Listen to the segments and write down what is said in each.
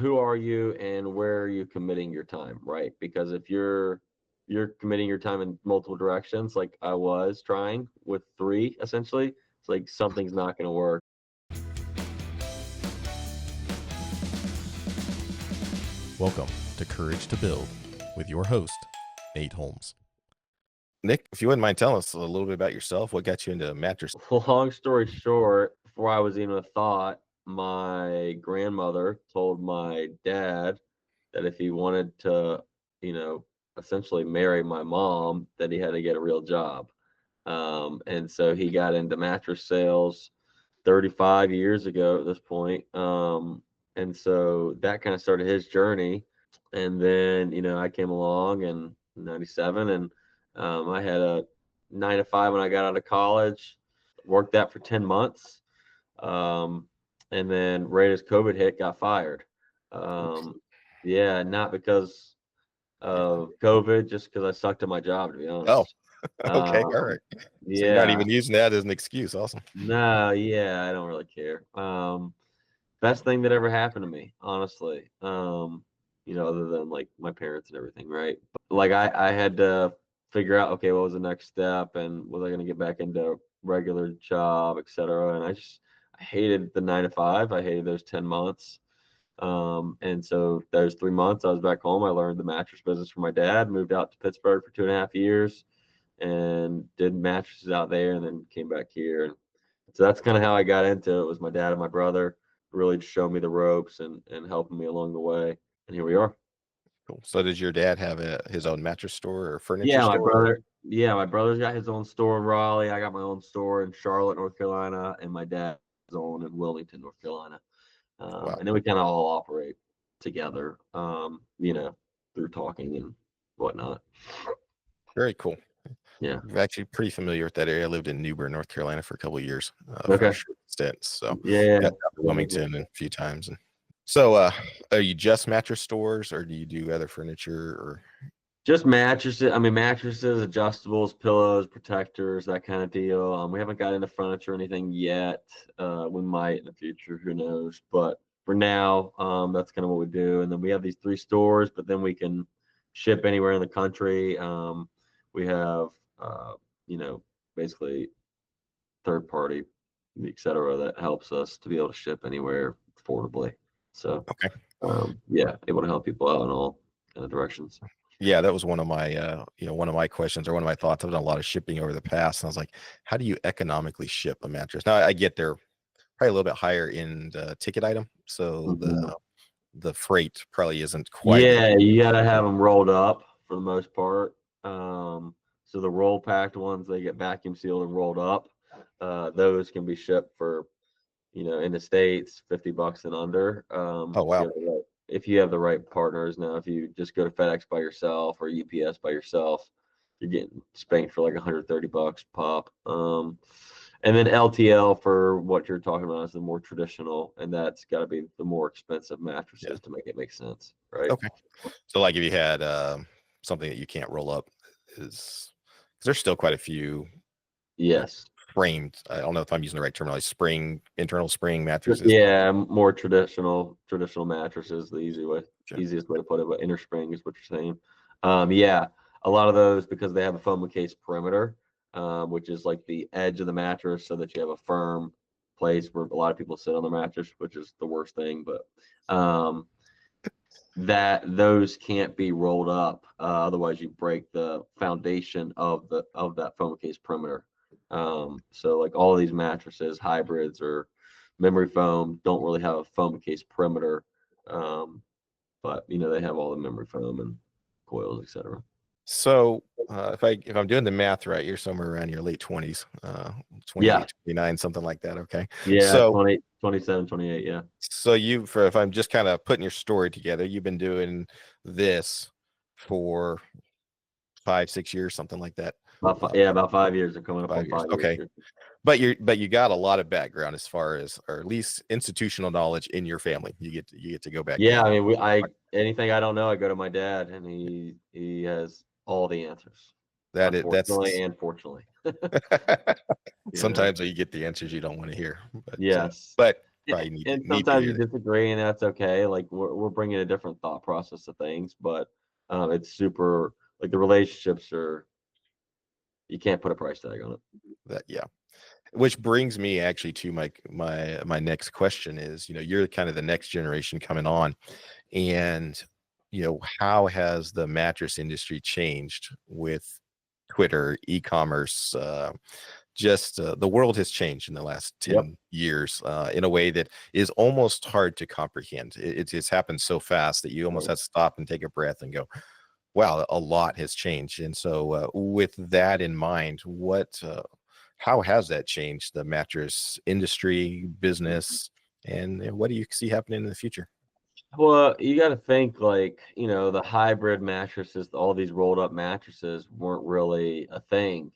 who are you and where are you committing your time, right? Because if you're committing your time in multiple directions, like I was trying with three essentially, it's like something's not going to work. Welcome to Courage to Build with your host, Nate Holmes. Nick, if you wouldn't mind telling us a little bit about yourself, what got you into mattress? Long story short, before I was even a thought, my grandmother told my dad that if he wanted to, you know, essentially marry my mom, that he had to get a real job. And so he got into mattress sales 35 years ago at this point. And so that kind of started his journey. And then, I came along in 97 and I had a 9 to 5 when I got out of college, worked that for 10 months. And then right as COVID hit, got fired. Yeah, not because of COVID, just because I sucked at my job, to be Oh, honest. okay. All right. So you're not Yeah, even using that as an excuse. Awesome. no, yeah, I don't really care. Best thing that ever happened to me, honestly. Other than like my parents and everything, right? But, like I had to figure out, okay, what was the next step, and was I going to get back into regular job, etc. And I hated the 9 to 5. I hated those 10 months. And so those 3 months I was back home. I learned the mattress business from my dad. Moved out to Pittsburgh for 2.5 years, and did mattresses out there, and then came back here. And so that's kind of how I got into it. Was my dad and my brother really just showing me the ropes and helping me along the way. And here we are. Cool. So does your dad have his own mattress store or furniture Yeah, my store? brother. Yeah, my brother's got his own store in Raleigh. I got my own store in Charlotte, North Carolina, and my dad's own in Wilmington, North Carolina. Wow. And then we kind of all operate together, through talking and whatnot. Very cool. Yeah. I'm actually pretty familiar with that area. I lived in New Bern, North Carolina for a couple of years for a Okay. short stint. So Yeah. got down to Wilmington a few times. And so are you just mattress stores or do you do other furniture or? Just mattresses. I mean, mattresses, adjustables, pillows, protectors, that kind of deal. We haven't got into furniture or anything yet. We might in the future, who knows? But for now, that's kind of what we do. And then we have these 3 stores, but then we can ship anywhere in the country. We have, basically third party, et cetera, that helps us to be able to ship anywhere affordably. So, Okay. yeah, able to help people out in all kind of directions. Yeah, that was one of my, one of my questions or one of my thoughts. I've done a lot of shipping over the past, and I was like, how do you economically ship a mattress? Now, I get they're probably a little bit higher in the ticket item, so Mhm. the freight probably isn't quite as. Yeah, you gotta have them rolled up for the most part. So the roll packed ones, they get vacuum sealed and rolled up. Those can be shipped for, in the States, $50 and under. Oh wow. If you have the right partners. Now, if you just go to FedEx by yourself or UPS by yourself, you're getting spanked for like $130 pop. And then LTL for what you're talking about is the more traditional, and that's got to be the more expensive Yeah. mattresses to make it make sense, right? Okay. So like if you had something that you can't roll up, is because there's still quite a few Yes. framed. I don't know if I'm using the right terminology. Internal spring mattresses. Yeah, more traditional mattresses, the Sure. easiest way to put it, but inner spring is what you're saying. Yeah, a lot of those, because they have a foam encased perimeter, which is like the edge of the mattress, so that you have a firm place where a lot of people sit on the mattress, which is the worst thing. But that those can't be rolled up, otherwise you break the foundation of that foam encased perimeter. So like all of these mattresses, hybrids or memory foam, don't really have a foam encased perimeter, but they have all the memory foam and coils, etc. So if I'm doing the math right, you're somewhere around your late 20s, 28, Yeah, 29, something like that. Okay. yeah, So 20, 27, 28. Yeah, if I'm just kind of putting your story together, you've been doing this for 5, 6 years, something like that. about 5 years. They're coming up on 5 years. 5 years Okay. here. But you got a lot of background as far as, or at least institutional knowledge in your family. You get to go back Yeah, I in. mean, anything I don't know, I go to my dad, and he has all the answers, unfortunately That's and fortunately. sometimes you get the answers you don't want to hear. But Yes. but probably need And to sometimes you hear that. disagree, and that's okay. Like we're bringing a different thought process to things, but it's super like the relationships are you can't put a price tag on it. Yeah. Which brings me actually to my next question is, you're kind of the next generation coming on, and how has the mattress industry changed with Twitter, e-commerce? Just the world has changed in the last Yep. 10 years in a way that is almost hard to comprehend. It's happened so fast that you almost Right. have to stop and take a breath and go, wow, a lot has changed. And so with that in mind, how has that changed the mattress industry, business, and what do you see happening in the future? Well, you got to think like, the hybrid mattresses, all these rolled up mattresses weren't really a thing,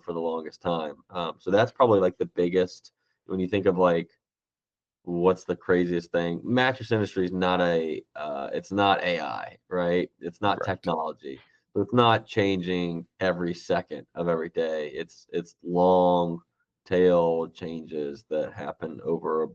for the longest time. So that's probably like the biggest when you think of like what's the craziest thing. Mattress industry is not it's not AI, right? It's not Right. technology. So it's not changing every second of every day. It's long tail changes that happen over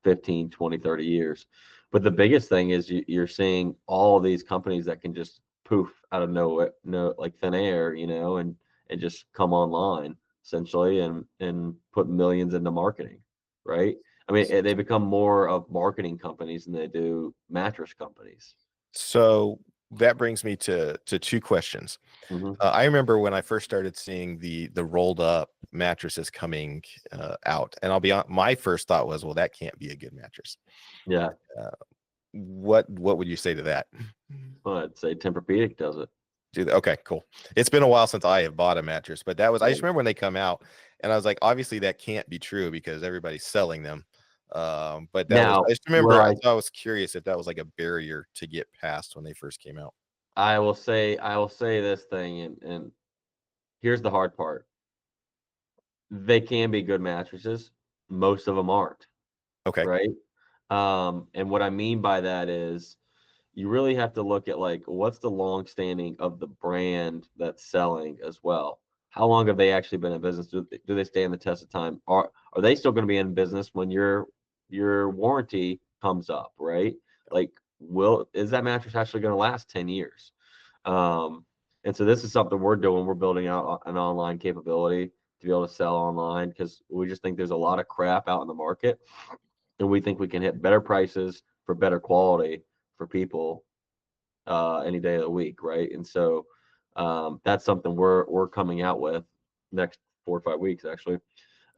15, 20, 30 years. But the biggest thing is you're seeing all of these companies that can just poof out of nowhere, no, like thin air, and just come online essentially and put millions into marketing, right? I mean, they become more of marketing companies than they do mattress companies. So that brings me to two questions. Hmm. I remember when I first started seeing the rolled up mattresses coming out, and I'll be on. My first thought was, well, that can't be a good mattress. Yeah, Uh, what would you say to that? well, I'd say Tempur-Pedic does it. Okay, cool. It's been a while since I have bought a mattress, but I just Right. remember when they come out, and I was like, obviously that can't be true because everybody's selling them. But I Now, just remember, where I was curious if that was like a barrier to get past when they first came out. I will say this thing, and here's the hard part. They can be good mattresses. Most of them aren't, Okay. right? And what I mean by that is you really have to look at like what's the long standing of the brand that's selling as well. How long have they actually been in business? Do they stand the test of time? Are they still going to be in business when your warranty comes up, right? Like, is that mattress actually going to last 10 years? Um, and so this is something we're doing. We're building out an online capability to be able to sell online because we just think there's a lot of crap out in the market, and we think we can hit better prices for better quality for people any day of the week, right? And so that's something we're coming out with next 4 or 5 weeks, actually.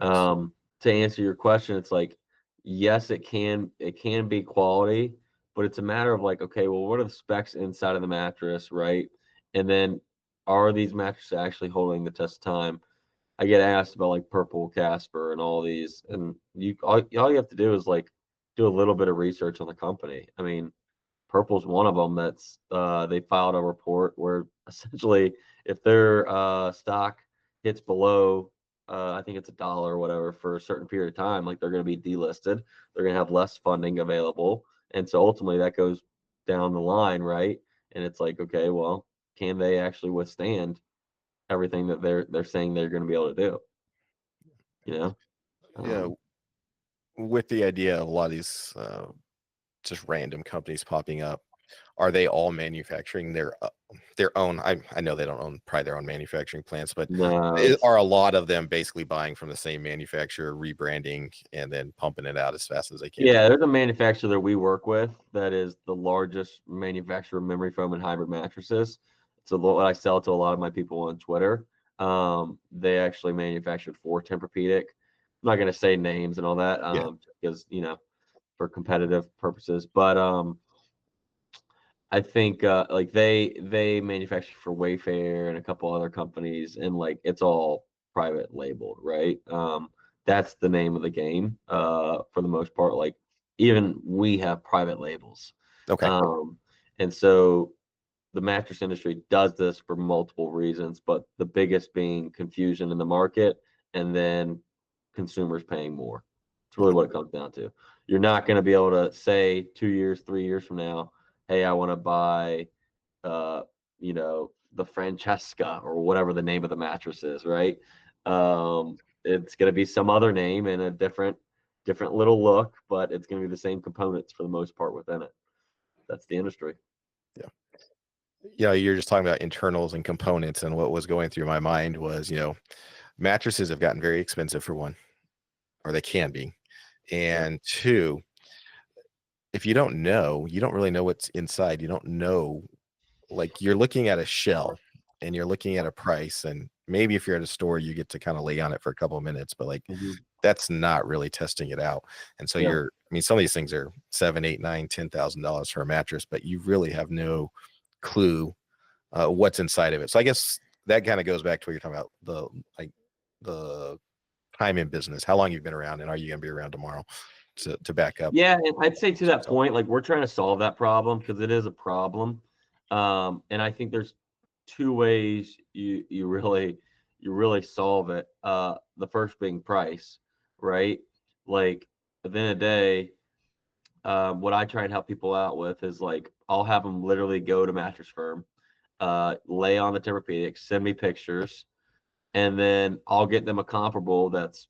Um, to answer your question, it's like yes, it can be quality, but it's a matter of like, okay, well, what are the specs inside of the mattress, right? And then are these mattresses actually holding the test of time? I get asked about like Purple Casper and all these, and all you have to do is like do a little bit of research on the company. I mean, Purple's one of them that's they filed a report where essentially if their stock hits below I think it's $1 or whatever for a certain period of time, like they're going to be delisted. They're going to have less funding available, and so ultimately that goes down the line, right? And it's like, okay, well, can they actually withstand everything that they're saying they're going to be able to do? You know, Yeah, with the idea of a lot of these just random companies popping up, are they all manufacturing their own? I know they don't own probably their own manufacturing plants, but no, it's are a lot of them basically buying from the same manufacturer, rebranding, and then pumping it out as fast as they can? Yeah, there's a manufacturer that we work with that is the largest manufacturer of memory foam and hybrid mattresses. So what I sell to a lot of my people on Twitter. They actually manufactured for Tempur-Pedic. I'm not going to say names and all that, Yeah. because for competitive purposes. But I think like they manufacture for Wayfair and a couple other companies, and like it's all private labeled, right? That's the name of the game for the most part. Like even we have private labels, Okay. um, and so the mattress industry does this for multiple reasons, but the biggest being confusion in the market, and then consumers paying more. It's really what it comes down to. You're not going to be able to say 2 years, 3 years from now, hey, I want to buy, uh, the Francesca or whatever the name of the mattress is, right? It's going to be some other name and a different different little look, but it's going to be the same components for the most part within it. That's the industry. Yeah. You know, you're just talking about internals and components, and what was going through my mind was, you know, mattresses have gotten very expensive for one, or they can be. Yeah. And two, if you don't know, you don't really know what's inside. You don't know, like you're looking at a shell and you're looking at a price, and maybe if you're at a store, you get to kind of lay on it for a couple of minutes, but like Mhm. that's not really testing it out. And so Yeah. I mean, some of these things are 7, 8, 9, $10,000 for a mattress, but you really have no clue what's inside of it. So I guess that kind of goes back to what you're talking about, the time in business, how long you've been around, and are you going to be around tomorrow to back up? Yeah, and I'd say to that point, like we're trying to solve that problem because it is a problem. And I think there's two ways you really solve it. The first being price, right? Like at the end of the day, what I try and help people out with is like I'll have them literally go to Mattress Firm, lay on the Tempur-Pedic, send me pictures, and then I'll get them a comparable that's,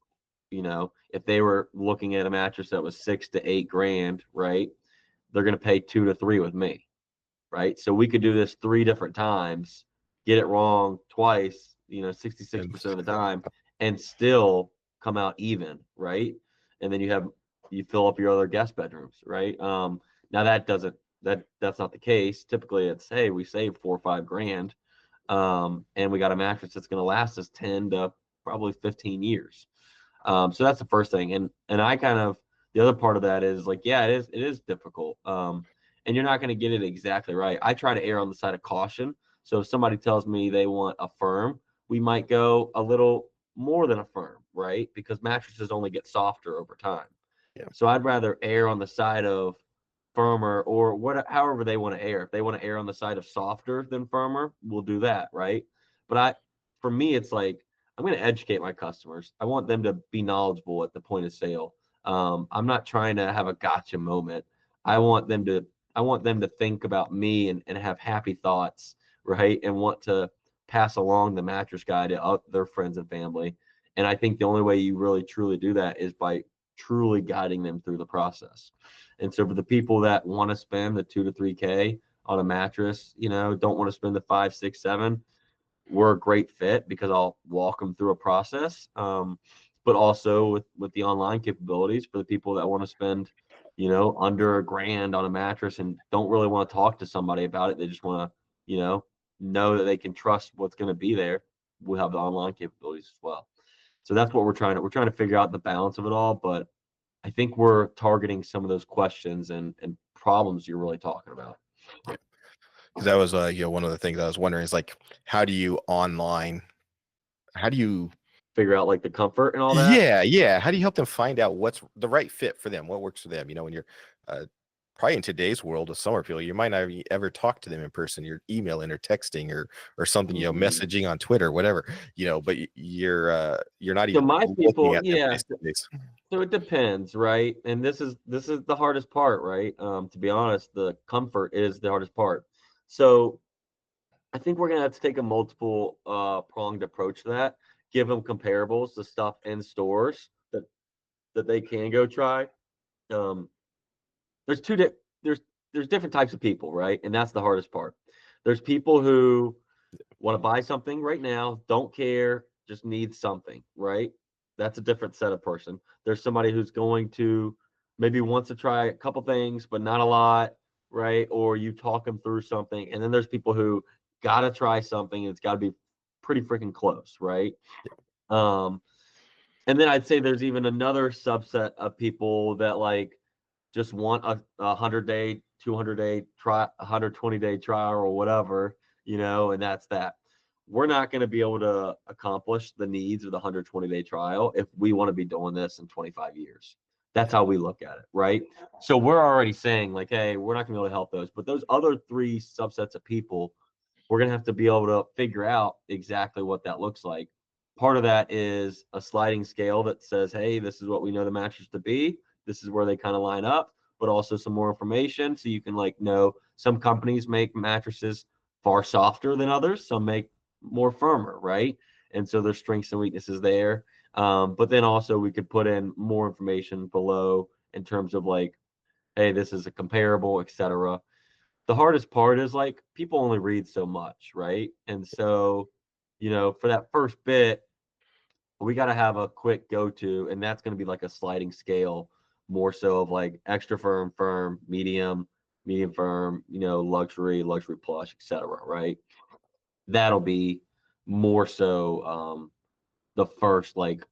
if they were looking at a mattress that was 6 to 8 grand, right? They're going to pay 2 to 3 with me, right? So we could do this 3 different times, get it wrong twice, And 66% of the time, and still come out even, right? And then you fill up your other guest bedrooms, right? Now that's not the case. Typically, it's hey, we saved 4 or 5 grand, and we got a mattress that's going to last us 10 to probably 15 years. So that's the first thing. And I kind of, the other part of that is like, yeah, it is difficult. And you're not going to get it exactly right. I try to err on the side of caution. So if somebody tells me they want a firm, we might go a little more than a firm, right? Because mattresses only get softer over time. yeah, So I'd rather err on the side of firmer or however they want to err. If they want to err on the side of softer than firmer, we'll do that, right? But for me, it's like I'm going to educate my customers. I want them to be knowledgeable at the point of sale. I'm not trying to have a gotcha moment. I want them to I want them to think about me and have happy thoughts, right? And want to pass along the mattress guide to their friends and family. And I think the only way you really truly do that is by truly guiding them through the process. And so for the people that want to spend the 2 to 3K on a mattress, don't want to spend the 5, 6, 7, we're a great fit because I'll walk them through a process. But also with the online capabilities for the people that want to spend, under $1,000 on a mattress and don't really want to talk to somebody about it. They just want to, know that they can trust what's going to be there. We'll have the online capabilities as well. So that's what we're trying to figure out the balance of it all. But I think we're targeting some of those questions and problems you're really talking about. because that was one of the things I was wondering is like, how do you Figure out like the comfort and all that. yeah, how do you help them find out what's the right fit for them, what works for them? When you're probably in today's world of summer people, you might not ever talk to them in person. You're emailing or texting or something, Mhm. messaging on Twitter, whatever, but you're not So even my looking people, at them yeah. face to face. So it depends, right? And this is the hardest part, right? To be honest, the comfort is the hardest part. So I think we're gonna have to take a multiple pronged approach to that. Give them comparables to stuff in stores that they can go try. Um, there's two di- there's different types of people, right? And that's the hardest part. There's people who want to buy something right now, don't care, just need something, right? That's a different set of person. There's somebody who's going to maybe wants to try a couple things, but not a lot, right? Or you talk them through something. And then there's people who got to try something and it's got to be pretty freaking close, right? Um, and then I'd say there's even another subset of people that like just want a 100-day, 200-day try, 120-day trial or whatever, and that's that. We're not going to be able to accomplish the needs of the 120-day trial if we want to be doing this in 25 years. That's how we look at it, right? So we're already saying like, hey, we're not going to be able to help those, but those other three subsets of people, we're going to have to be able to figure out exactly what that looks like. Part of that is a sliding scale that says, hey, this is what we know the mattress to be. This is where they kind of line up, but also some more information so you can like know some companies make mattresses far softer than others. Some make more firmer, right? And so there's strengths and weaknesses there. But then also we could put in more information below in terms of like, hey, this is a comparable, etc. The hardest part is like people only read so much, right? And so, for that first bit, we got to have a quick go-to, and that's going to be like a sliding scale, more so of like extra firm, firm, medium firm, luxury plus, etc. Right? That'll be more so the first like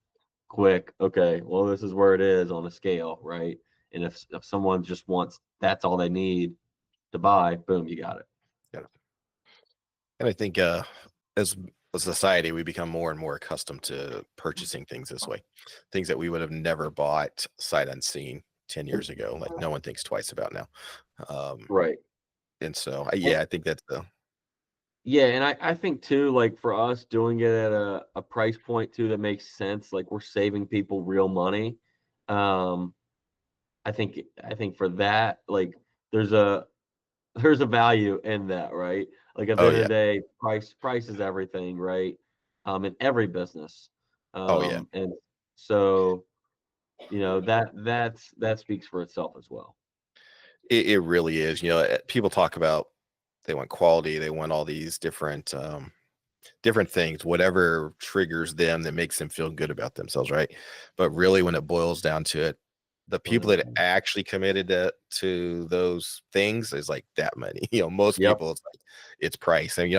quick. Okay, well, this is where it is on the scale, right? And if someone just wants, that's all they need to buy, boom, you got it. Yeah. And I think as a society, we become more and more accustomed to purchasing things this way, things that we would have never bought sight unseen 10 years ago. Like no one thinks twice about now. Um, Right. and so, And, yeah, I think that's the yeah, and I think too, like for us doing it at a price point too that makes sense, like we're saving people real money. Um, I think for that, like there's a there's a value in that, right? Like at the oh end of yeah, the day, price is everything, right? In every business. oh yeah. And so, that speaks for itself as well. It really is. People talk about they want quality, they want all these different things, whatever triggers them that makes them feel good about themselves, right? But really, when it boils down to it, the people that Mhm. actually committed to those things is like that money. Most Yep. people, it's price. And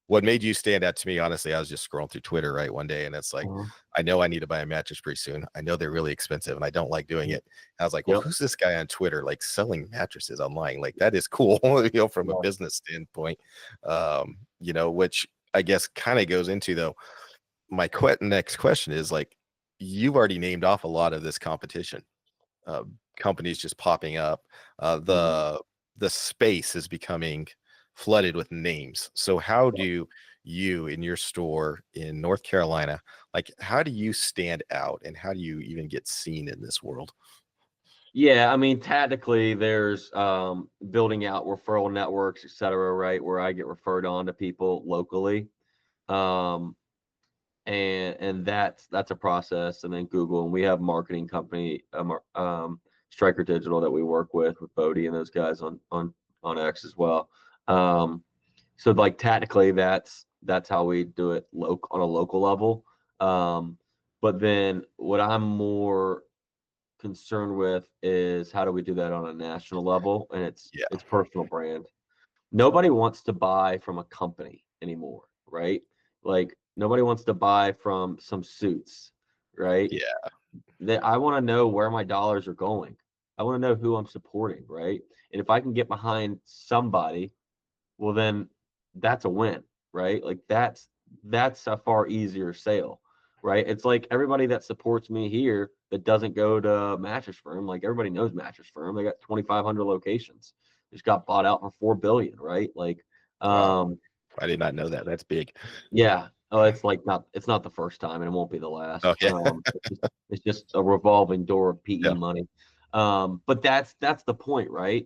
what made you stand out to me, honestly, I was just scrolling through Twitter right one day, and it's like, Mhm. I know I need to buy a mattress pretty soon. I know they're really expensive, and I don't like doing it. I was like, well, Yep. who's this guy on Twitter like selling mattresses online? Like that is cool, from a Yeah. business standpoint. Which I guess kind of goes into though. My next question is like, you've already named off a lot of this competition, uh, companies just popping up. Mhm. The space is becoming flooded with names. So how do you in your store in North Carolina, like how do you stand out and how do you even get seen in this world? Yeah, I mean, tactically, there's building out referral networks, et cetera, right? Where I get referred on to people locally. Um, and that's a process. And then Google, and we have marketing company, Striker Digital, that we work with Bodie and those guys on X as well. Um, so like tactically, that's how we do it on a local level. But then what I'm more concerned with is how do we do that on a national level, and it's Yeah, it's personal brand. Nobody wants to buy from a company anymore, right? Like nobody wants to buy from some suits, right? yeah, That I want to know where my dollars are going. I want to know who I'm supporting, right? And if I can get behind somebody, well then that's a win, right? Like that's a far easier sale, right? It's like everybody that supports me here that doesn't go to Mattress Firm, like everybody knows Mattress Firm. They got 2,500 locations. Just got bought out for 4 billion, right? Like, wow, um, I did not know that. That's big. yeah. Oh, it's not the first time, and it won't be the last. Oh yeah. It's just a revolving door of PE Yeah, money. But that's the point, right?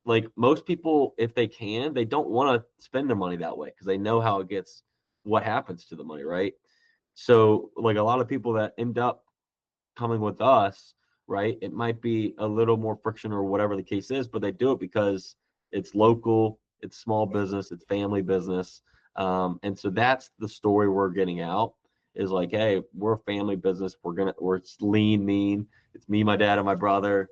Like most people, if they can, they don't want to spend their money that way because they know how it gets, what happens to the money, right? So like a lot of people that end up coming with us, right? It might be a little more friction or whatever the case is, but they do it because it's local, it's small business, it's family business. And so that's the story we're getting out, is like, hey, we're a family business. We're lean, mean. It's me, my dad, and my brother.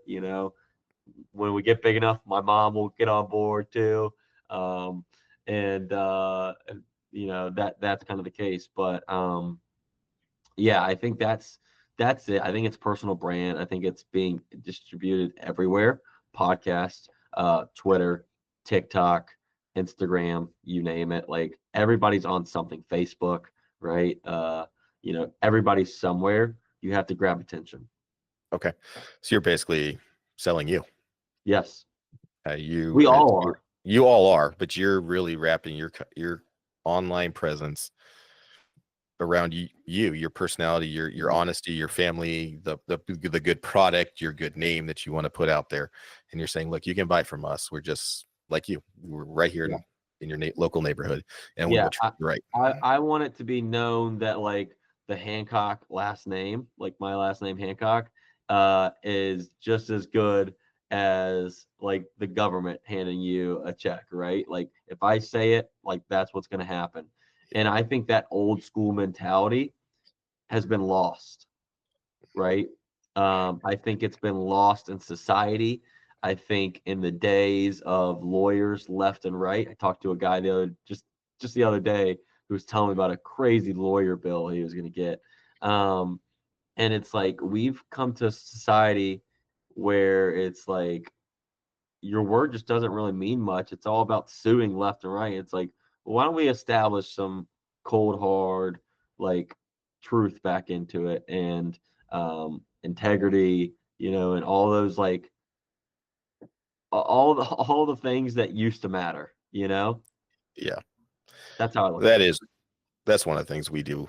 When we get big enough, my mom will get on board too. Um, and that's kind of the case. But yeah, I think that's it. I think it's personal brand. I think it's being distributed everywhere. Podcasts, Twitter, TikTok, Instagram, you name it. Like everybody's on something. Facebook, right? Everybody's somewhere. You have to grab attention. okay. So you're basically selling you. Yes, You we all you are. you all are, but you're really wrapping your online presence around your personality, your Mhm. honesty, your family, the good product, your good name that you want to put out there, and you're saying, look, you can buy from us. We're just like you. We're right here Yeah. in your local neighborhood, and we Yeah, will treat you right. I want it to be known that like the Hancock last name, like my last name Hancock, is just as good as like the government handing you a check, right? Like if I say it, like that's what's going to happen. And I think that old school mentality has been lost, right? I think it's been lost in society. I think in the days of lawyers left and right. I talked to a guy just the other day who was telling me about a crazy lawyer bill he was going to get. Um, and it's like we've come to a society where it's like your word just doesn't really mean much. It's all about suing left and right. It's like, why don't we establish some cold hard like truth back into it and integrity, and all those like all the things that used to matter. Yeah, That's how I look that at it. is that's one of the things we do.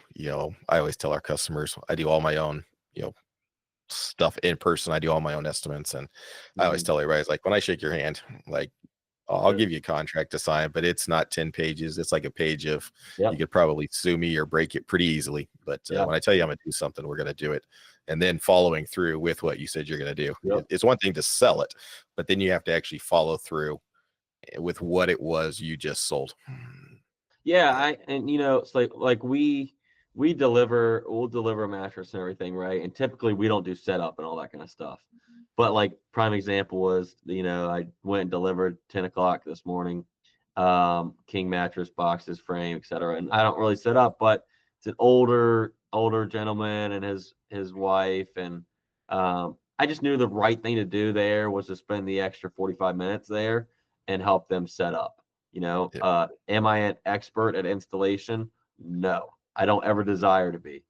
I always tell our customers I do all my own, stuff in person. I do all my own estimates, and I always Mhm. tell everybody, it's like when I shake your hand, like I'll Yeah. give you a contract to sign, but it's not 10 pages. It's like a page of, you Yep. could probably sue me or break it pretty easily. But Yeah. when I tell you I'm going to do something, we're going to do it. And then following through with what you said you're going to do. Yep. It's one thing to sell it, but then you have to actually follow through with what it was you just sold. Yeah, Yeah. and it's like we'll deliver a mattress and everything, right? And typically we don't do setup and all that kind of stuff. But like prime example was, I went and delivered 10 o'clock this morning, king mattress, boxes, frame, etc. And I don't really set up, but it's an older gentleman and his wife, and I just knew the right thing to do there was to spend the extra 45 minutes there and help them set up. Yeah. Am I an expert at installation? No, I don't ever desire to be.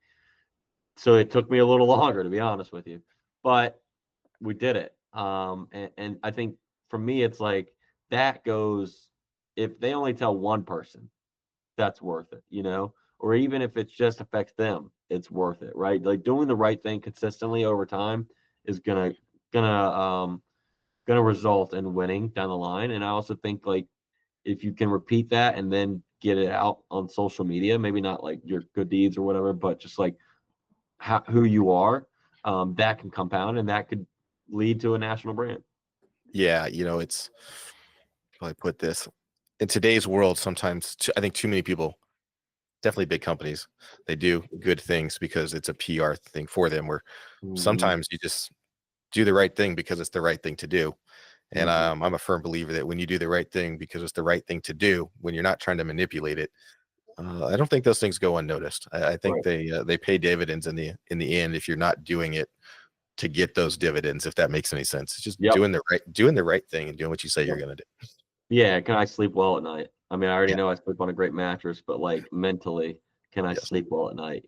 So it took me a little longer, to be honest with you, but we did it. And I think for me, it's like that goes, if they only tell one person, that's worth it. Or even if it just affects them, it's worth it, right? Like doing the right thing consistently over time is gonna gonna result in winning down the line. And I also think like if you can repeat that and then get it out on social media, maybe not like your good deeds or whatever, but just like who you are, that can compound and that could lead to a national brand. Yeah. It's, how do I put this, in today's world, sometimes I think too many people, definitely big companies, they do good things because it's a PR thing for them, where Hmm. sometimes you just do the right thing because it's the right thing to do. And Hmm. I'm a firm believer that when you do the right thing because it's the right thing to do, when you're not trying to manipulate it, I don't think those things go unnoticed. I think Right. they pay dividends in the end if you're not doing it to get those dividends. If that makes any sense, it's just Yep. doing the right thing and doing what you say you're Yep. going to do. Yeah. Can I sleep well at night? I mean, I already Yeah. know I sleep on a great mattress, but like mentally, can I Yes. sleep well at night?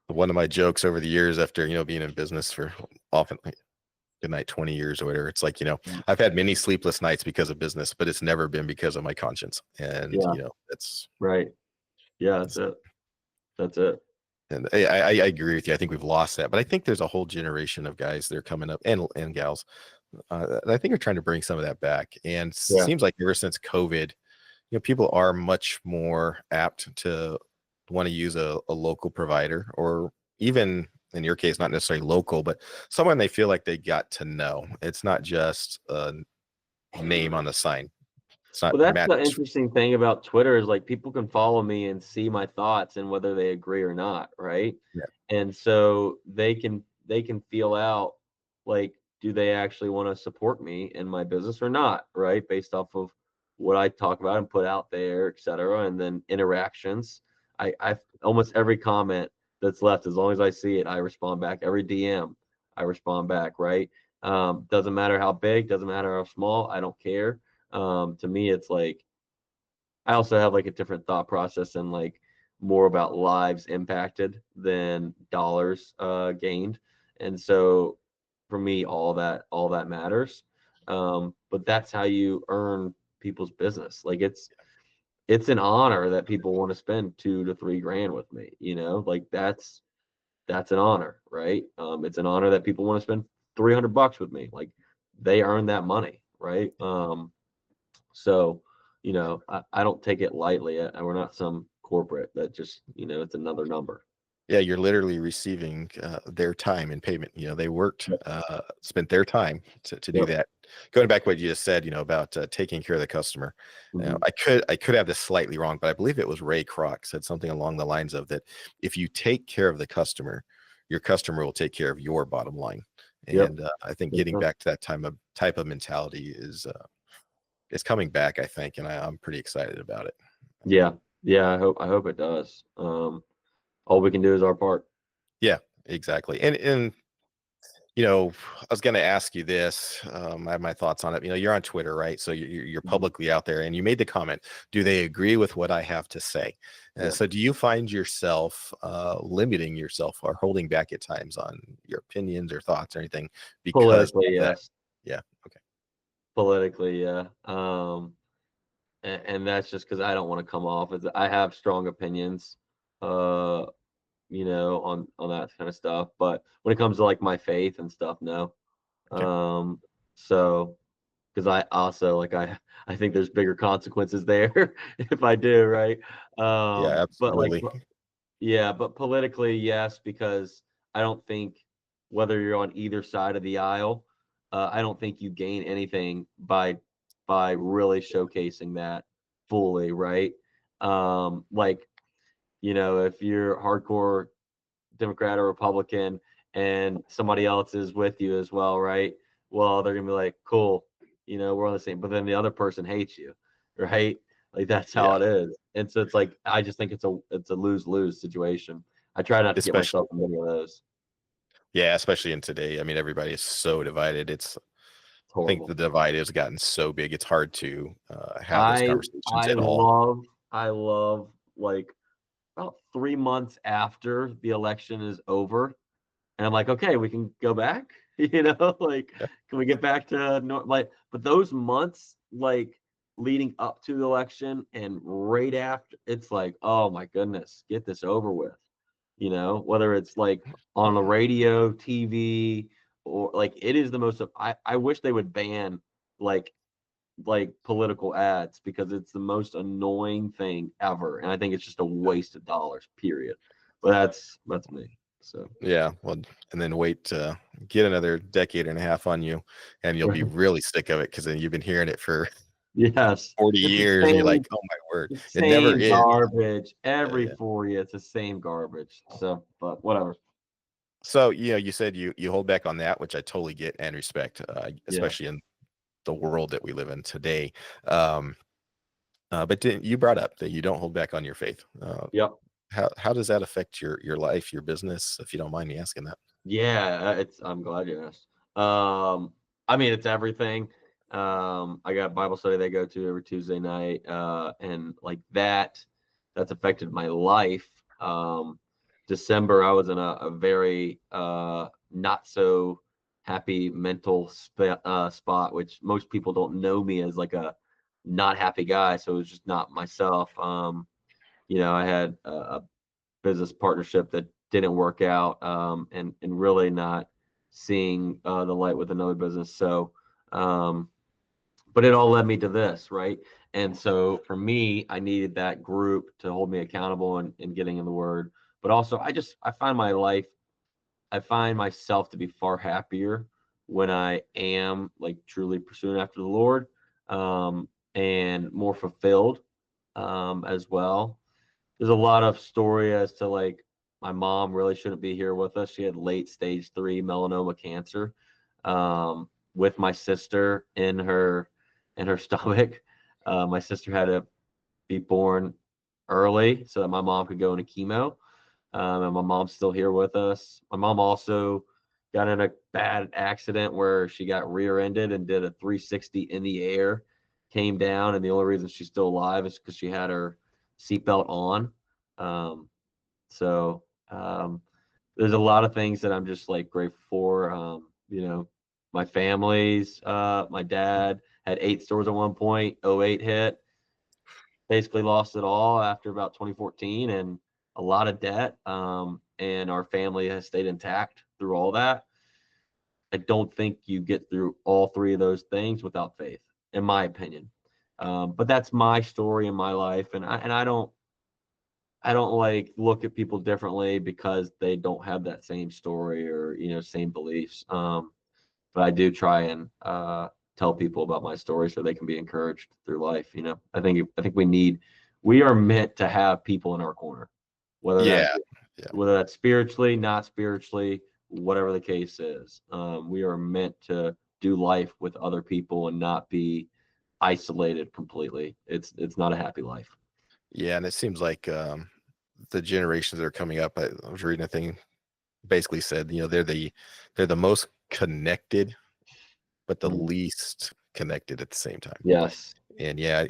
One of my jokes over the years, after being in business for often good night 20 years or whatever, it's like, Mm. I've had many sleepless nights because of business, but it's never been because of my conscience. And Yeah. that's Right. Yeah. That's it. That's it. and I agree with you. I think we've lost that, but I think there's a whole generation of guys that are coming up, and gals, that I think are trying to bring some of that back. And Yeah. seems like ever since COVID, people are much more apt to want to use a local provider, or even in your case, not necessarily local, but someone they feel like they got to know. It's not just a name on the sign. It's not Well, that's the mattress. interesting thing about Twitter is like people can follow me and see my thoughts and whether they agree or not, right? Yeah. And so they can feel out like do they actually want to support me in my business or not, right? Based off of what I talk about and put out there, et cetera, and then interactions. I almost every comment that's left, as long as I see it, I respond back. Every DM, I respond back, right? Doesn't matter how big, doesn't matter how small, I don't care. To me, it's like I also have like a different thought process and like more about lives impacted than dollars gained. And so for me, all that matters. But that's how you earn people's business. Like it's an honor that people want to spend 2 to 3 grand with me. Like that's an honor, right? It's an honor that people want to spend $300 with me. Like they earn that money, right? So, I don't take it lightly. We're not some corporate that just, it's another number. Yeah, you're literally receiving their time in payment. They worked, Yep. spent their time to do Yep. that. Going back to what you just said, about taking care of the customer. Mhm. I could have this slightly wrong, but I believe it was Ray Kroc said something along the lines of that: if you take care of the customer, your customer will take care of your bottom line. Yep. And I think Makes getting sense. back to that type of mentality is coming back, I think, and I'm pretty excited about it. Yeah. Yeah. I hope it does. All we can do is our part. Yeah, exactly. And I was going to ask you this. I have my thoughts on it. You're on Twitter, right? So you're Mhm. publicly out there, and you made the comment. Do they agree with what I have to say? Yeah. So do you find yourself limiting yourself or holding back at times on your opinions or thoughts or anything because Politically, of that? yes. Yeah. Okay. Politically, yeah. And that's just because I don't want to come off as I have strong opinions, uh, on that kind of stuff. But when it comes to like my faith and stuff, no. Okay. Um, so because I also like I think there's bigger consequences there if I do, right? Yeah. But like Absolutely. yeah, but politically, yes, because I don't think whether you're on either side of the aisle, I don't think you gain anything by really showcasing that fully, right? Like, if you're hardcore Democrat or Republican and somebody else is with you as well, right? Well, they're gonna be like, cool, we're on the same, but then the other person hates you, right? Like that's how Yeah. it is. And so it's like I just think it's a lose-lose situation. I try not to get Especially. myself in many of those. Yeah. Especially in today. I mean, everybody is so divided. It's I think the horrible. divide has gotten so big. It's hard to have those I conversations I at all. love I love like about 3 months after the election is over. And I'm like, "Okay, we can go back?" Like, Yeah. "Can we get back to like?" But those months, like, leading up to the election and right after, it's like, "Oh my goodness, get this over with." Whether it's, like, on the radio, TV, or like, it is the most of I wish they would ban, like political ads because it's the most annoying thing ever, and I think it's just a waste of dollars, period. But that's me, so Yeah, well, and then wait to get another decade and a half on you, and you'll be really sick of it because then you've been hearing it for Yes, 40 it's the years, and you're same like, "Oh my word, the it never same ends." garbage every Yeah. 4 years, it's the same garbage, so but whatever. So, you said you hold back on that, which I totally get and respect, Yeah. especially in the world that we live in today. Um, but you brought up that you don't hold back on your faith. Yep. How does that affect your life, your business, if you don't mind me asking that? Yeah, it's I'm glad you asked. I mean, it's everything. I got Bible study they go to every Tuesday night, and like that's affected my life. December, I was in a very not so happy mental spot, which most people don't know me as like a not happy guy, so it was just not myself. I had a business partnership that didn't work out, and really not seeing the light with another business. So, um, but it all led me to this, right? And so for me, I needed that group to hold me accountable and getting in the word. But also, I find my life, I find myself to be far happier when I am like truly pursuing after the Lord, and more fulfilled, as well. There's a lot of story as to like my mom really shouldn't be here with us. She had late stage 3 melanoma cancer, with my sister in her stomach. My sister had to be born early so that my mom could go into chemo. And my mom's still here with us. My mom also got in a bad accident where she got rear-ended and did a 360 in the air, came down, and the only reason she's still alive is because she had her seatbelt on. Um, so there's a lot of things that I'm just like grateful for. My family's my dad had 8 stores at one point. '08 hit, basically lost it all after about 2014 and a lot of debt. And our family has stayed intact through all that. I don't think you get through all three of those things without faith, in my opinion. But that's my story in my life, and I don't I don't like look at people differently because they don't have that same story or same beliefs. But I do try and tell people about my story so they can be encouraged through life. I think we are meant to have people in our corner, whether Yeah, that's yeah, spiritually, not spiritually, whatever the case is. We are meant to do life with other people and not be isolated completely. It's not a happy life. yeah. And it seems like the generations that are coming up. I was reading a thing basically said, they're the most connected, but the Mhm. least connected at the same time. Yes, And yeah,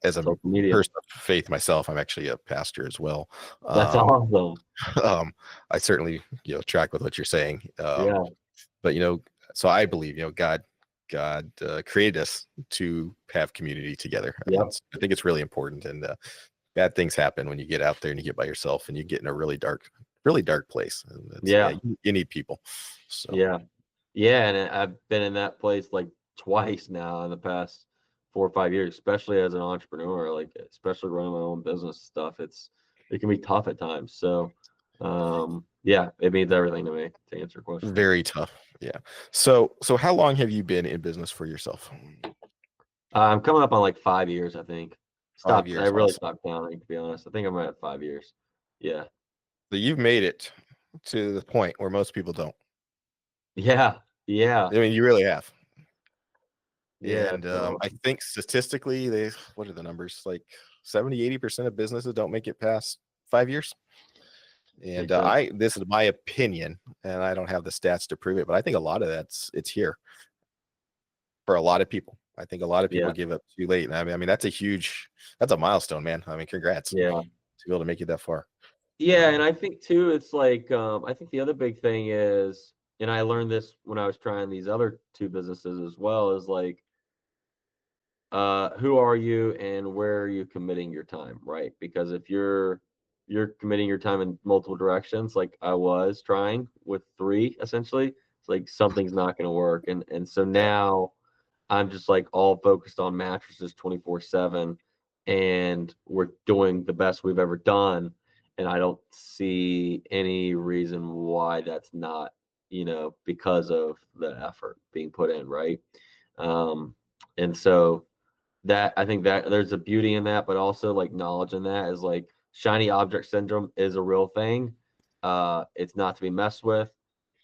as a social media. person of faith myself, I'm actually a pastor as well. That's Um, awesome. I certainly track with what you're saying. Yeah, But so I believe God created us to have community together. yep, I think it's really important. And bad things happen when you get out there and you get by yourself and you get in a really dark place. And yeah, you need people. So yeah. Yeah, and I've been in that place like twice now in the past 4 or 5 years, especially as an entrepreneur, like especially running my own business stuff. It can be tough at times. So, yeah, it means everything to me to answer your question. very tough. Yeah. So how long have you been in business for yourself? I'm coming up on like 5 years, I think. Five I years. really Awesome. stopped counting, to be honest. I think I'm at 5 years. Yeah, So you've made it to the point where most people don't. yeah, yeah, I mean, you really have. yeah. And So I think statistically, what are the numbers? Like 70-80% of businesses don't make it past 5 years. And makes sense. this is my opinion, and I don't have the stats to prove it, but I think a lot of it's here for a lot of people. I think a lot of people Yeah, give up too late. And I mean, that's a milestone, man. I mean, congrats yeah. to be able to make it that far. Yeah, and Um, I think too, it's like I think the other big thing is, and I learned this when I was trying these other two businesses as well, is like who are you and where are you committing your time, right? Because if you're committing your time in multiple directions, like I was trying with three essentially, it's like something's not going to work. And so yeah, now I'm just like all focused on mattresses 24/7, and we're doing the best we've ever done. And I don't see any reason why that's not, because of the effort being put in, right? Um, and so that I think that there's a beauty in that, but also like knowledge in that is like shiny object syndrome is a real thing. It's not to be messed with.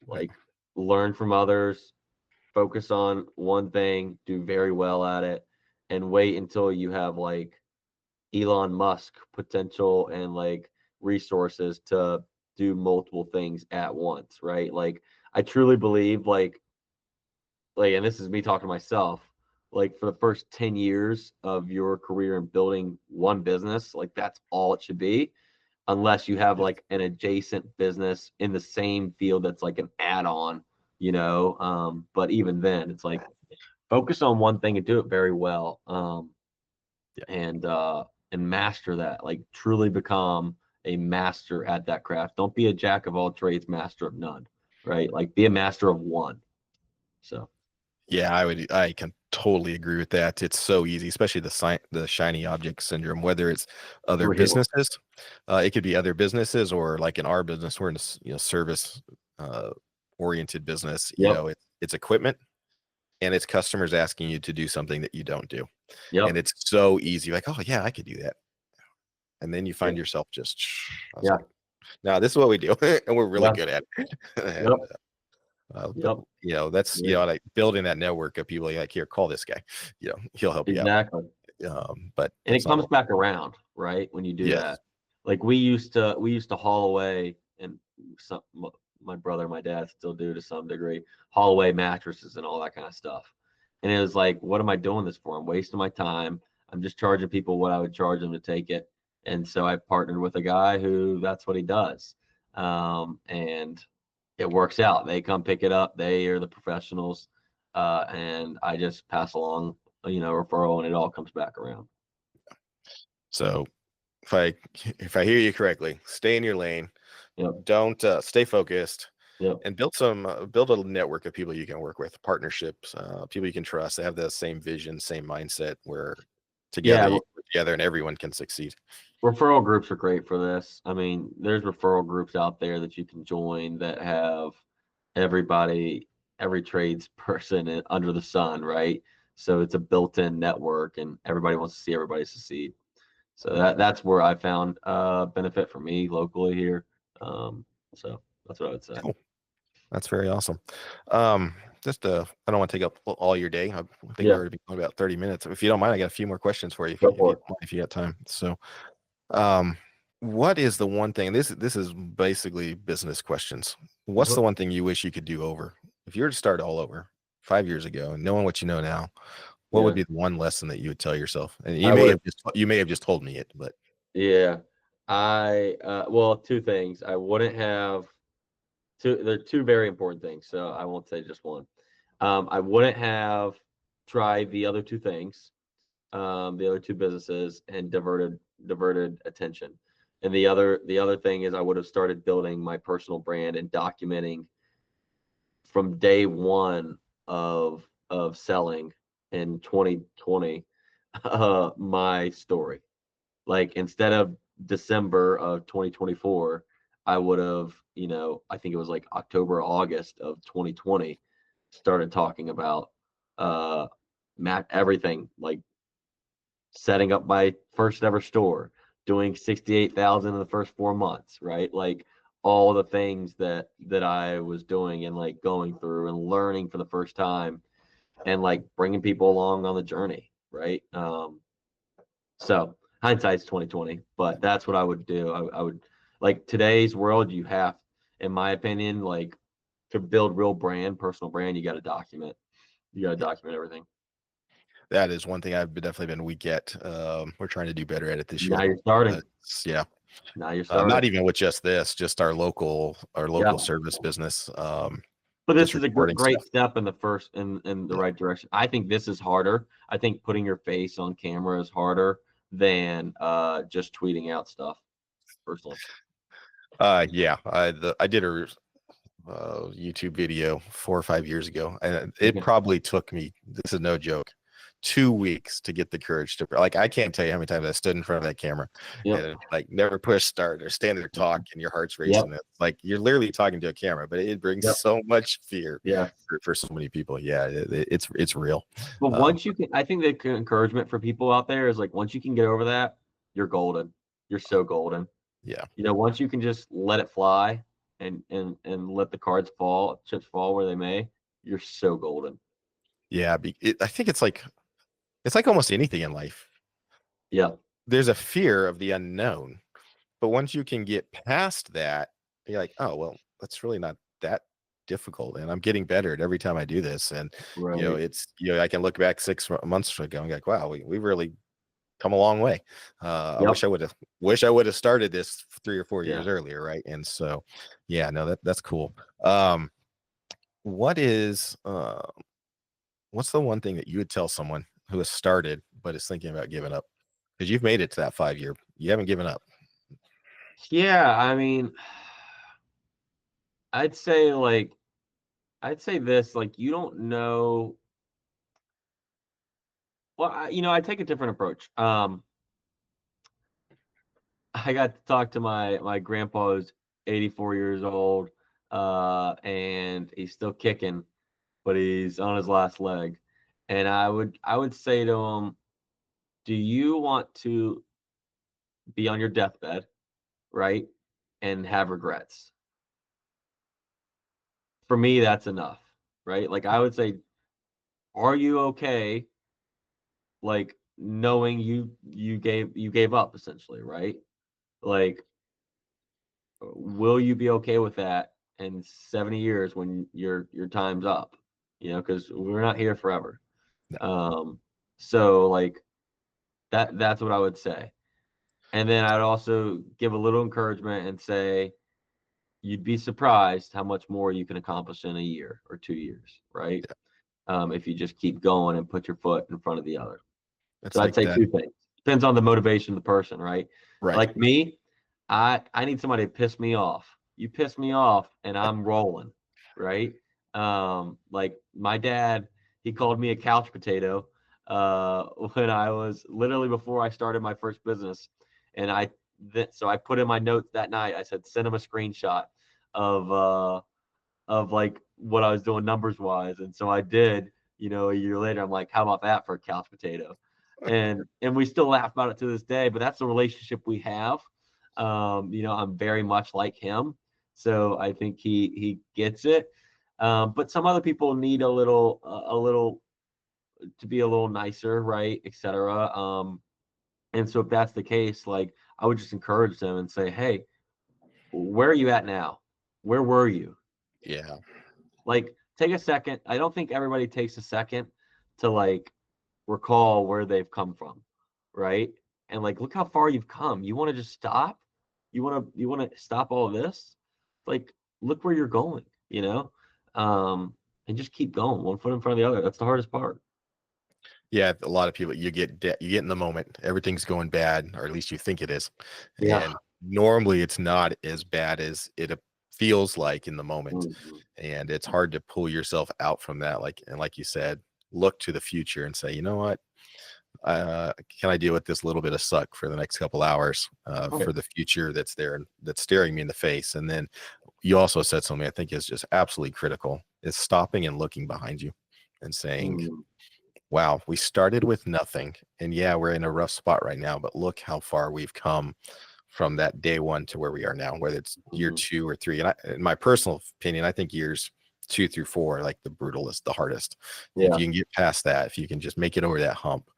yeah, Like learn from others, focus on one thing, do very well at it, and wait until you have like Elon Musk potential and like resources to do multiple things at once, right? Like I truly believe and this is me talking to myself, like for the first 10 years of your career in building one business, like that's all it should be, unless you have yeah, like an adjacent business in the same field that's like an add-on, but even then it's like focus on one thing and do it very well. yeah. And master that, like truly become a master at that craft. Don't be a jack of all trades, master of none, right? Like be a master of one. So Yeah, I can totally agree with that. It's so easy, especially the shiny object syndrome, whether it's other real. businesses, it could be other businesses or like in our business, we're in a service uh, oriented business. Yep. It's equipment and it's customers asking you to do something that you don't do. And Yep. it's so easy, like, oh yeah, I could do that. And then you Yeah. find yourself just, I was Yeah. like, no, this is what we do, and we're really Yeah. good at it. Yep. And but Yep. that's Yeah. like building that network of people like, here, call this guy, he'll help you out. Exactly. But And that's it not comes what. back around, right? When you do Yes. that. Like we used to haul away, and my brother, my dad still do to some degree, haul away mattresses and all that kind of stuff. And it was like, what am I doing this for? I'm wasting my time. I'm just charging people what I would charge them to take it. And so I partnered with a guy who that's what he does. And it works out. They come pick it up. They are the professionals. And I just pass along, referral, and it all comes back around. So if I hear you correctly, stay in your lane. Yep. Don't stay focused Yep. and build a network of people you can work with, partnerships, people you can trust. They have the same vision, same mindset. Where together Yeah. you together and everyone can succeed. Referral groups are great for this. I mean, there's referral groups out there that you can join that have everybody, every trades person under the sun, right? So it's a built-in network, and everybody wants to see everybody succeed. So that's where I found benefit for me locally here. So that's what I would say. Cool. That's very awesome. Just I don't want to take up all your day. I think Yeah, we're already going about 30 minutes. If you don't mind, I got a few more questions for you go for it. if you got time. So, um, what is the one thing? This is basically business questions. What's Mhm. the one thing you wish you could do over? If you were to start all over 5 years ago and knowing what you know now, what would Yeah, be the one lesson that you would tell yourself? And I would. you may have just told me it, but Yeah, well, two things. I wouldn't have two. They're two very important things, so I won't say just one. I wouldn't have tried the other two things, the other two businesses, and diverted attention. And the other thing is I would have started building my personal brand and documenting from day one of selling in 2020 my story. Like instead of December of 2024, I would have, I think it was like October, August of 2020, started talking about everything, like setting up my first ever store, doing 68,000 in the first 4 months, right? Like all the things that I was doing and like going through and learning for the first time and like bringing people along on the journey, right? So hindsight's 2020, but that's what I would do. I would like today's world. You have, in my opinion, like to build real brand, personal brand, you got to document. You got to document everything. that is one thing I've definitely been weak at. We're trying to do better at it this Now year. you're starting. But yeah, Now you're not starting. even with just this, just our Yeah. local service business. But Just this is a recording great stuff. step in the first in the Yeah. right direction. I think this is harder. I think putting your face on camera is harder than just tweeting out stuff. Personally, Yeah. I did a YouTube video 4 or 5 years ago, and it okay. probably took me. This is no joke. 2 weeks to get the courage to like. I can't tell you how many times I stood in front of that camera Yep. and like never push start or stand there talk, and your heart's racing. Yep. It's like you're literally talking to a camera, but it brings Yep. so much fear Yeah. for so many people. Yeah, it's real. But Um, once you can, I think the encouragement for people out there is like once you can get over that, you're golden. You're so golden. yeah, Once you can just let it fly and let the cards fall, chips fall where they may, you're so golden. yeah. I think it's like almost anything in life. Yeah. There's a fear of the unknown, but once you can get past that, you're like, oh well, that's really not that difficult, and I'm getting better at every time I do this. And Right. it's I can look back 6 months ago and be like, wow, we really come a long way. I Yep. wish I would have started this 3 or 4 years Yeah. earlier, right? And so, yeah, no, that's cool. What is what's the one thing that you would tell someone who has started but is thinking about giving up? Because you've made it to that 5 year, you haven't given up. Yeah. I mean, I'd say like I'd say this, like you don't know. Well, I take a different approach. I got to talk to my grandpa who's 84 years old, and he's still kicking, but he's on his last leg. And I would say to him, do you want to be on your deathbed, right? And have regrets? For me, that's enough, right? Like I would say, are you okay, like knowing you gave up essentially, right? Like, will you be okay with that in 70 years when your time's up? Because we're not here forever. No. So like that's what I would say. And then I'd also give a little encouragement and say you'd be surprised how much more you can accomplish in a year or 2 years, right? Yeah, If you just keep going and put your foot in front of the other. So it's I'd like say that, two things. Depends on the motivation of the person, right? right? Like me, I need somebody to piss me off. You piss me off and I'm rolling, right? Like my dad, he called me a couch potato when I was literally before I started my first business, and so I put in my notes that night. I said send him a screenshot of like what I was doing numbers wise, and so I did. A year later, I'm like, how about that for a couch potato? And we still laugh about it to this day. But that's the relationship we have. I'm very much like him, so I think he gets it. But some other people need a little to be a little nicer, right, etc. And so if that's the case, like I would just encourage them and say, hey, where are you at now? Where were you? Yeah. Like, take a second. I don't think everybody takes a second to like recall where they've come from, right? And like, look how far you've come. You want to just stop? You want to stop all of this? Like, look where you're going, and just keep going, one foot in front of the other. That's the hardest part. Yeah, a lot of people, you get in the moment, everything's going bad, or at least you think it is. Yeah. And normally it's not as bad as it feels like in the moment. Mhm. And it's hard to pull yourself out from that. Like you said, look to the future and say, you know what? Can I deal with this little bit of suck for the next couple hours Right. for the future that's there and that's staring me in the face? And then you also said something I think is just absolutely critical, is stopping and looking behind you and saying, Mm. wow, we started with nothing. And yeah, we're in a rough spot right now, but look how far we've come from that day one to where we are now, whether it's year Mhm. 2 or 3. And in my personal opinion, I think years 2 through 4 are like the brutalest, the hardest. And if Yeah. you can get past that, if you can just make it over that hump,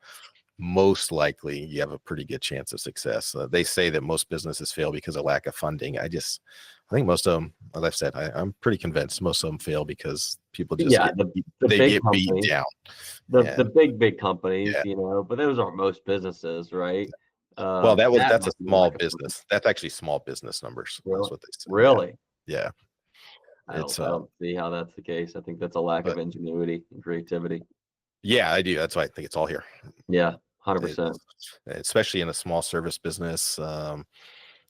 most likely you have a pretty good chance of success. They say that most businesses fail because of lack of funding. I think most of them, as I've said, I'm pretty convinced most of them fail because people just Yeah. The they big get beat companies, down. the And big companies, yeah, but those aren't most businesses, right? well, That that's a might be small lack of funding. business. That's actually small business numbers. That's Really? what they say. Yeah, Really? yeah. I It's don't I don't see how that's the case. I think that's a lack of but ingenuity and creativity. yeah, I do. That's why I think it's all here. Yeah, 100%. It's especially in a small service business.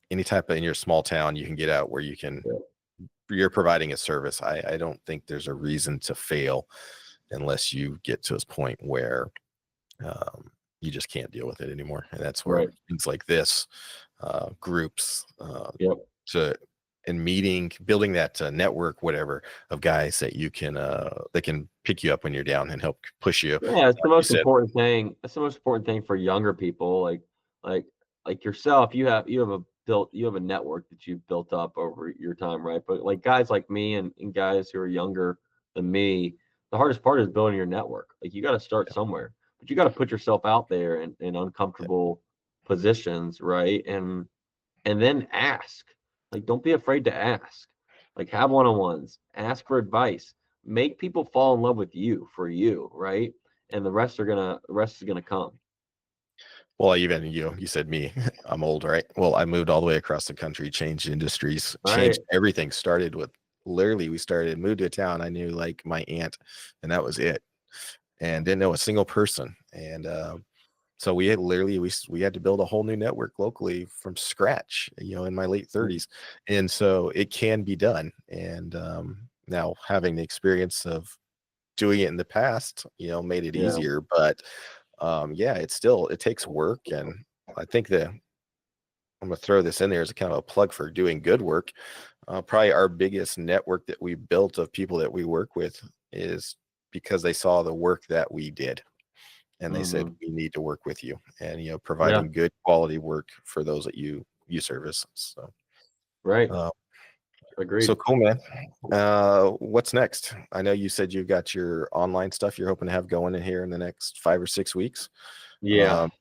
Any type of in your small town, you can get out where Yeah. you're providing a service. I don't think there's a reason to fail unless you get to a point where you just can't deal with it anymore. And that's where Right. things like this, groups, Yep. to and meeting, building that network, whatever, of guys that can pick you up when you're down and help push you. Yeah, it's the Like you most said, important thing. That's the most important thing for younger people, like like yourself. You have a network that you've built up over your time, right? But like guys like me and guys who are younger than me, the hardest part is building your network. Like you got to start yeah, somewhere, but you got to put yourself out there in yeah. uncomfortable positions, right? And then ask. Like, don't be afraid to ask. Like, have one-on-ones, ask for advice, make people fall in love with you for you, right? And the rest is gonna come. Well, even you said me, I'm old, right? Well, I moved all the way across the country, changed industries, Right. changed everything. Started with literally, moved to a town. I knew like my aunt, and that was it, and didn't know a single person. And so we had literally we had to build a whole new network locally from scratch, in my late Mm. 30s. And so it can be done. And now having the experience of doing it in the past, made it Yeah. easier. But yeah, it takes work. And I think that I'm gonna throw this in there as a kind of a plug for doing good work. Probably our biggest network that we built of people that we work with is because they saw the work that we did and they said Mhm. we need to work with you, and Yeah. providing good quality work for those that you service. So Right. uh, so Agreed. cool, man. What's next? I know you said you got your online stuff you're hoping to have going in here in the next 5 or 6 weeks. Yeah. um,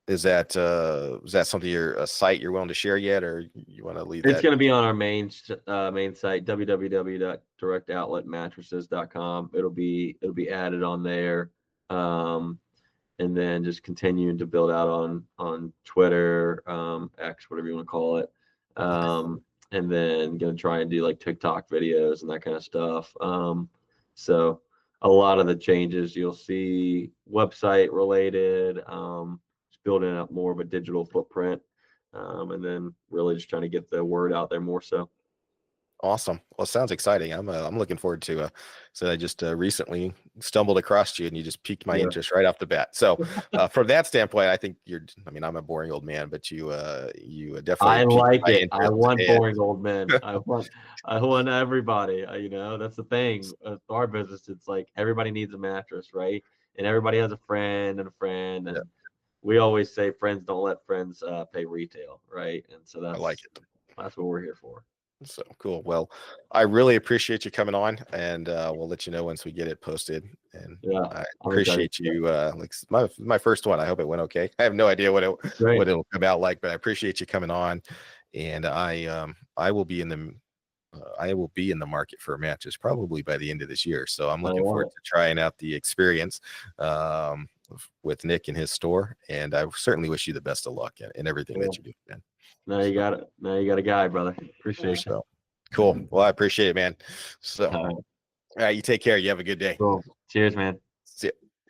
is that something a site you're willing to share yet, or you want to leave It's that? gonna be on our main site, www.directoutletmattresses.com. It'll be added on there. Um, and then just continuing to build out on Twitter, X, whatever you want to call it. Nice. And then gonna try and do like TikTok videos and that kind of stuff. So a lot of the changes you'll see website related, just building up more of a digital footprint, and then really just trying to get the word out there more so. Awesome. Well, it sounds exciting. I'm looking forward to so I just recently stumbled across you and you just piqued my Yeah. interest right off the bat. So from that standpoint, I think I mean, I'm a boring old man, but you definitely I piqued like my it. I interest. want And boring old men. I want everybody. You know, that's the thing with our business. It's like everybody needs a mattress, right? And everybody has a friend and a friend, yeah, and we always say friends don't let friends pay retail, right? And so I like it. that's what we're here for. So cool. Well, I really appreciate you coming on, and we'll let you know once we get it posted. And Yeah, I I'm excited. appreciate you. Like my first one. I hope it went okay. I have no idea Great. what it'll come out like, but I appreciate you coming on. And I will be in the market for a mattress probably by the end of this year. So I'm I looking love forward it. to trying out the experience with Nick and his store. And I certainly wish you the best of luck in everything that Cool. you do, man. Now you So, got it. Now you got a guy, brother. Appreciate you. so cool. Well, I appreciate it, man. So, All right. all right, you take care. You have a good day. Cool. Cheers, man.